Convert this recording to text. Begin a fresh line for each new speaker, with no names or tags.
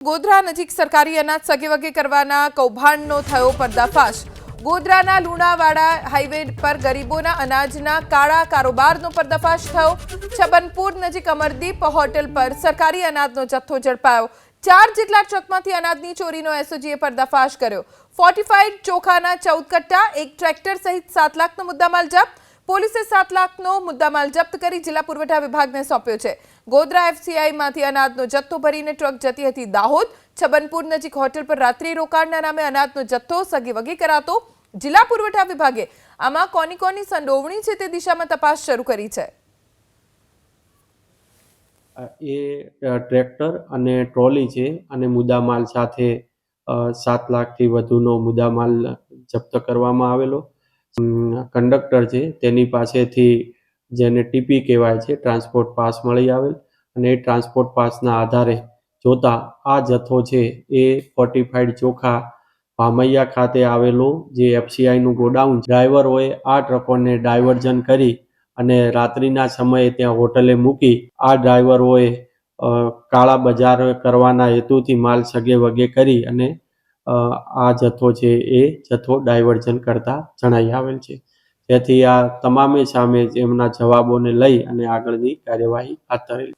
ગોધરા નજીક સરકારી અનાજ સગેવગે કરવાના કૌભાંડનો થયો પર્દાફાશ। ગોધરાના લુણાવાડા હાઈવે પર ગરીબોના અનાજના કાળા કારોબારનો પર્દાફાશ થયો। છબનપુર નજીક અમરદીપ હોટલ પર સરકારી અનાજનો જથ્થો ઝડપાયો। 4 જેટલા ટ્રકમાંથી અનાજની ચોરીનો એસઓજીએ પર્દાફાશ કર્યો। ફોર્ટિફાઈડ ચોખાના 14 કટ્ટા, એક ટ્રેક્ટર સહિત 7 લાખનો મુદ્દામાલ જપ્ત। પોલીસે 7 લાખનો મુદ્દામાલ જપ્ત કરી જિલ્લા પુરવઠા વિભાગને સોંપ્યો છે। ગોધરા એફસીઆઈમાંથી અનાજનો જથ્થો ભરીને ટ્રક જતી હતી દાહોદ। છબનપુર નજીક હોટલ પર રાત્રિ રોકાણના નામે અનાજનો જથ્થો સગેવગે કરાતો। જિલ્લા પુરવઠા વિભાગે આમાં કોની સંડોવણી છે તે દિશામાં તપાસ શરૂ કરી છે।
ટ્રેક્ટર અને ટ્રોલી છે અને મુદ્દામાલ સાથે 7 લાખથી વધુનો મુદ્દામાલ જપ્ત કરવામાં આવેલો। કંડક્ટર છે તેની પાસેથી જેને ટીપી કહેવાય છે ટ્રાન્સપોર્ટ પાસ મળી આવેલ અને એ ટ્રાન્સપોર્ટ પાસના આધારે જોતા આ જથ્થો છે એ ફોર્ટિફાઈડ ચોખા ભામૈયા ખાતે આવેલો જે એફસીઆઈનું ગોડાઉન, ડ્રાઈવરોએ આ ટ્રકોને ડાયવર્ઝન કરી અને રાત્રિના સમયે ત્યાં હોટલે મૂકી આ ડ્રાઈવરોએ કાળા બજાર કરવાના હેતુથી માલ સગેવગે કરી અને આ જથ્થો છે એ જથ્થો ડાયવર્ઝન કરતા જણાઈ આવેલ છે। જેથી આ તમામે સામે એમના જવાબોને લઈ અને આગળની કાર્યવાહી હાથ ધરેલી।